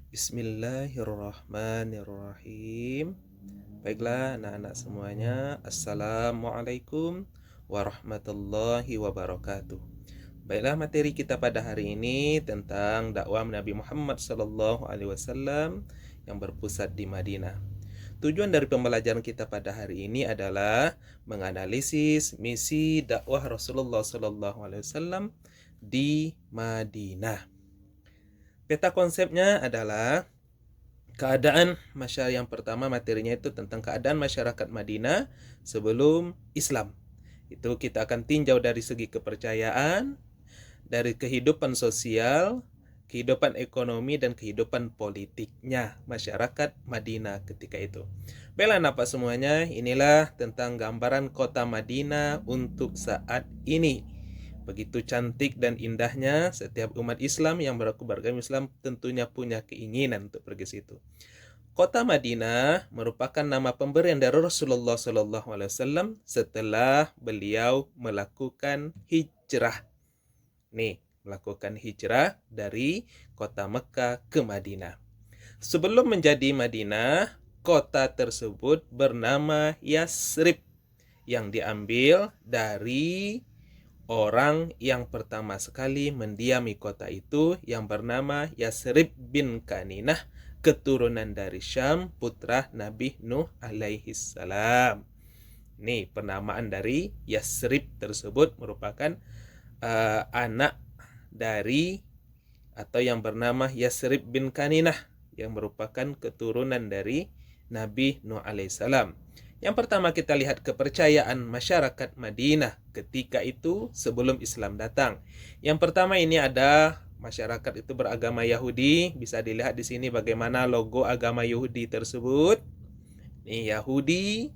Bismillahirrahmanirrahim. Baiklah anak-anak semuanya, Assalamualaikum warahmatullahi wabarakatuh. Baiklah, materi kita pada hari ini tentang dakwah Nabi Muhammad SAW yang berpusat di Madinah. Tujuan dari pembelajaran kita pada hari ini adalah menganalisis misi dakwah Rasulullah SAW di Madinah. Peta konsepnya adalah keadaan masyarakat. Yang pertama materinya itu tentang keadaan masyarakat Madinah sebelum Islam. Itu kita akan tinjau dari segi kepercayaan, dari kehidupan sosial, kehidupan ekonomi, dan kehidupan politiknya masyarakat Madinah ketika itu. Baiklah Bapak semuanya, inilah tentang gambaran kota Madinah untuk saat ini. Begitu cantik dan indahnya, setiap umat Islam yang beragama Islam tentunya punya keinginan untuk pergi situ. Kota Madinah merupakan nama pemberian dari Rasulullah SAW setelah beliau melakukan hijrah. Melakukan hijrah dari kota Mekah ke Madinah. Sebelum menjadi Madinah, kota tersebut bernama Yasrib yang diambil dari orang yang pertama sekali mendiami kota itu yang bernama Yasrib bin Kaninah, keturunan dari Syam, putra Nabi Nuh alaihi salam. Penamaan dari Yasrib tersebut merupakan anak dari atau yang bernama Yasrib bin Kaninah yang merupakan keturunan dari Nabi Nuh alaihi salam. Yang pertama kita lihat kepercayaan masyarakat Madinah ketika itu sebelum Islam datang. Yang pertama ini ada masyarakat itu beragama Yahudi. Bisa dilihat di sini bagaimana logo agama Yahudi tersebut. Yahudi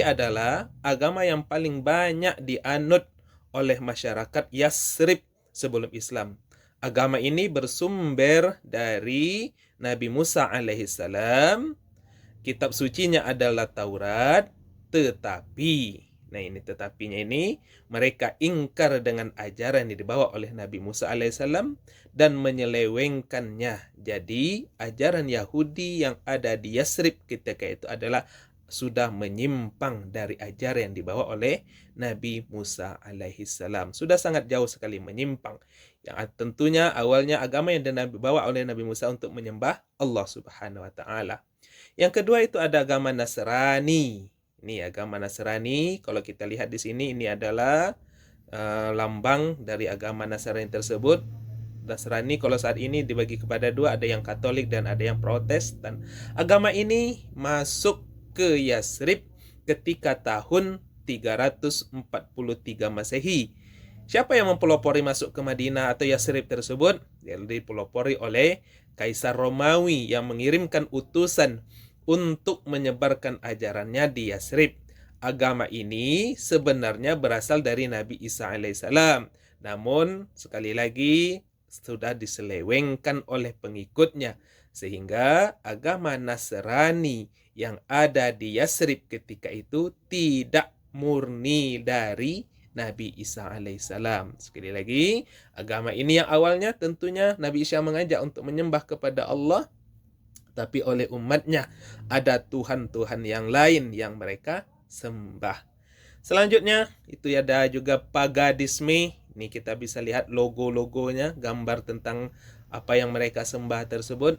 adalah agama yang paling banyak dianut oleh masyarakat Yasrib sebelum Islam. Agama ini bersumber dari Nabi Musa alaihissalam. Kitab sucinya adalah Taurat, tetapi tetapinya ini mereka ingkar dengan ajaran yang dibawa oleh Nabi Musa alaihissalam dan menyelewengkannya. Jadi ajaran Yahudi yang ada di Yasrib ketika itu adalah sudah menyimpang dari ajaran yang dibawa oleh Nabi Musa alaihissalam. Sudah sangat jauh sekali menyimpang. Yang tentunya awalnya agama yang dibawa oleh Nabi Musa untuk menyembah Allah Subhanahu wa taala. Yang kedua itu ada agama Nasrani. Ini agama Nasrani, kalau kita lihat di sini ini adalah lambang dari agama Nasrani tersebut. Nasrani kalau saat ini dibagi kepada dua, ada yang Katolik dan ada yang Protestan. Agama ini masuk ke Yasrib ketika tahun 343 Masehi. Siapa yang mempelopori masuk ke Madinah atau Yasrib tersebut? Dia dipelopori oleh Kaisar Romawi yang mengirimkan utusan untuk menyebarkan ajarannya di Yasrib. Agama ini sebenarnya berasal dari Nabi Isa alaihissalam. Namun sekali lagi sudah diselewengkan oleh pengikutnya. Sehingga agama Nasrani yang ada di Yasrib ketika itu tidak murni dari Nabi Isa alaihissalam. Sekali lagi, agama ini yang awalnya tentunya Nabi Isa mengajak untuk menyembah kepada Allah, tapi oleh umatnya ada Tuhan-Tuhan yang lain yang mereka sembah. Selanjutnya itu ada juga pagadisme. Ini kita bisa lihat logo-logonya, gambar tentang apa yang mereka sembah tersebut.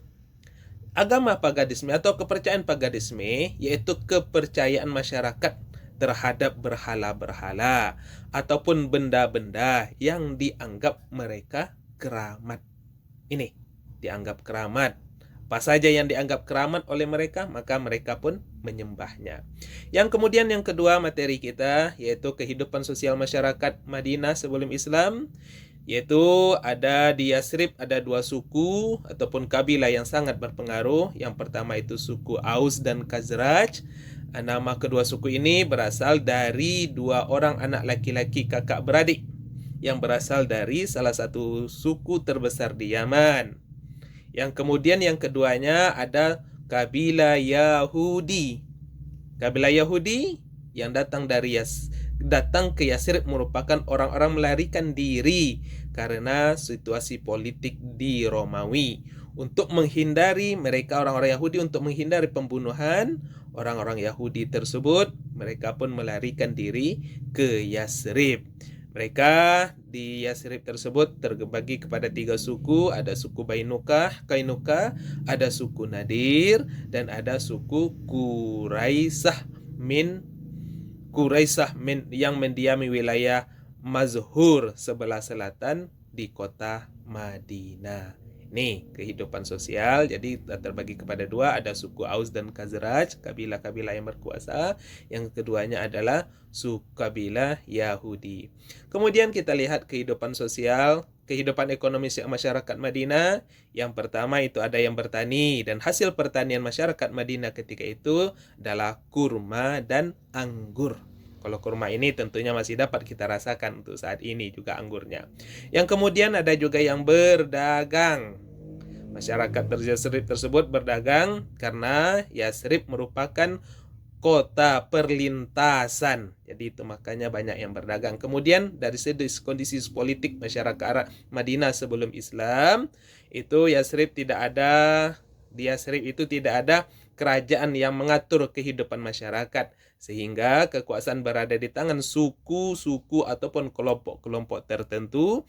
Agama pagadisme atau kepercayaan pagadisme yaitu kepercayaan masyarakat terhadap berhala-berhala ataupun benda-benda yang dianggap mereka keramat. Ini dianggap keramat. Apa saja yang dianggap keramat oleh mereka, maka mereka pun menyembahnya. Yang kemudian yang kedua materi kita yaitu kehidupan sosial masyarakat Madinah sebelum Islam. Yaitu ada di Yasrib ada dua suku ataupun kabilah yang sangat berpengaruh. Yang pertama itu suku Aus dan Khazraj. Nama kedua suku ini berasal dari dua orang anak laki-laki kakak beradik yang berasal dari salah satu suku terbesar di Yaman. Yang kemudian yang keduanya ada kabilah Yahudi. Kabilah Yahudi yang datang ke Yasrib merupakan orang-orang melarikan diri karena situasi politik di Romawi. Untuk menghindari mereka orang-orang Yahudi untuk menghindari pembunuhan orang-orang Yahudi tersebut, mereka pun melarikan diri ke Yasrib. Mereka di Yasrib tersebut terbagi kepada 3 suku, ada suku Kainuka, ada suku Nadir, dan ada suku Quraisyah yang mendiami wilayah Mazhur sebelah selatan di kota Madinah. Nih, kehidupan sosial jadi terbagi kepada 2, ada suku Aus dan Khazraj, kabilah-kabilah yang berkuasa. Yang keduanya adalah suku kabilah Yahudi. Kemudian kita lihat kehidupan sosial, kehidupan ekonomi masyarakat Madinah. Yang pertama itu ada yang bertani, dan hasil pertanian masyarakat Madinah ketika itu adalah kurma dan anggur. Kalau kurma ini tentunya masih dapat kita rasakan untuk saat ini, juga anggurnya. Yang kemudian ada juga yang berdagang. Masyarakat Yasrib tersebut berdagang karena Yasrib merupakan kota perlintasan. Jadi itu makanya banyak yang berdagang. Kemudian dari segi kondisi politik masyarakat Madinah sebelum Islam, itu di Yasrib itu tidak ada kerajaan yang mengatur kehidupan masyarakat, sehingga kekuasaan berada di tangan suku-suku ataupun kelompok-kelompok tertentu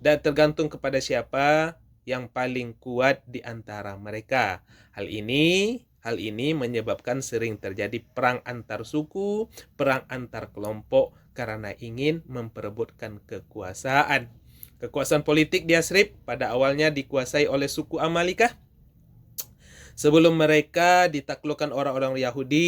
tergantung kepada siapa yang paling kuat di antara mereka. Hal ini menyebabkan sering terjadi perang antar suku, perang antar kelompok karena ingin memperebutkan kekuasaan. Kekuasaan politik di Yasrib pada awalnya dikuasai oleh suku Amalikah. Sebelum mereka ditaklukkan orang-orang Yahudi,